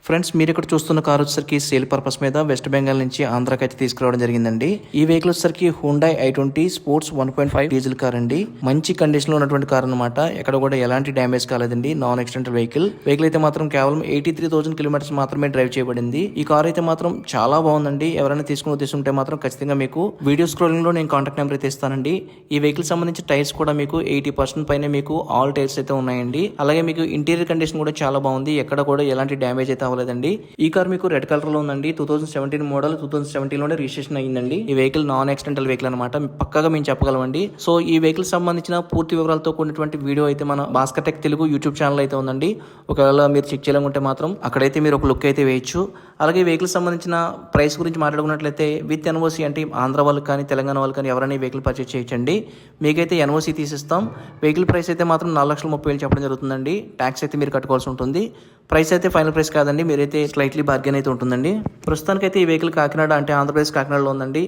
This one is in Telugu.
ఫ్రెండ్స్ మీరు ఇక్కడ చూస్తున్న కార్ వచ్చేసరికి సేల్ పర్పస్ మీద వెస్ట్ బెంగాల్ నుంచి ఆంధ్రాకి అయితే తీసుకురావడం జరిగిందండి. ఈ వెహికల్ వచ్చేసరికి Hyundai i20 sports 1.5 diesel car అండి. మంచి కండిషన్ లో ఉన్నటువంటి కార్ అనమాట. ఎక్కడ కూడా ఎలాంటి డ్యామేజ్ కాలేదండి. నాన్ యాక్సిడెంటల్ వెహికల్ అయితే మాత్రం కేవలం 83,000 కిలోమీటర్స్ మాత్రమే డ్రైవ్ చేయబడింది. ఈ కార్ అయితే మాత్రం చాలా బాగుందండి. ఎవరైనా తీసుకుని ఉద్దేశం మాత్రం ఖచ్చితంగా మీకు వీడియో స్క్రోలింగ్ లో నేను కాంటాక్ట్ నెంబర్ అయితే ఇస్తానండి. ఈ వెహికల్ సంబంధించి టైర్స్ కూడా మీకు 80% పైన మీకు ఆల్ టైర్స్ అయితే ఉన్నాయండి. అలాగే మీకు ఇంటీరియర్ కండిషన్ కూడా చాలా బాగుంది. ఎక్కడ కూడా ఎలాంటి డ్యామేజ్ అయితే అవ్వలేదండి. ఈ కార్ మీకు రెడ్ కలర్ లో ఉందండి. 2017 మోడల్ 2017 లోనే రిజిస్ట్రేషన్ అయ్యిందండి. ఈ వెహికల్ నాన్ యాక్సిడెంటల్ వెహికల్ అనమాట. పక్కగా మేము చెప్పగలమండి. సో ఈ వెహికల్ సంబంధించిన పూర్తి వివరాలతో కూడినటువంటి వీడియో అయితే మన Bhaskar tech Telugu YouTube channel అయితే ఉందండి. ఒకవేళ మీరు చెక్ చేయాలనుకుంటే మాత్రం అక్కడైతే మీరు ఒక లుక్ అయితే వేయచ్చు. అలాగే వెహికల్ సంబంధించిన ప్రైస్ గురించి మాట్లాడుకున్నట్లయితే విత్ ఎన్ఓసి అంటే ఆంధ్ర వాళ్ళకి కానీ తెలంగాణ వాళ్ళకి కానీ ఎవరైనా వెహికల్ పర్చేస్ చేయొచ్చండి. మీకైతే ఎన్ఓసి తీసిస్తాం. వెహికల్ ప్రైస్ అయితే మాత్రం 4,30,000 చెప్పడం జరుగుతుందండి. ట్యాక్స్ అయితే మీరు కట్టుకోవాల్సి ఉంటుంది. ప్రైస్ అయితే ఫైనల్ ప్రైస్ కాదండి. మీరైతే స్లైట్లీ బార్గెన్ అయితే ఉంటుందండి. ప్రస్తుతానికైతే ఈ వెహికల్ కాకినాడ అంటే ఆంధ్రప్రదేశ్ కాకినాడలో ఉందండి.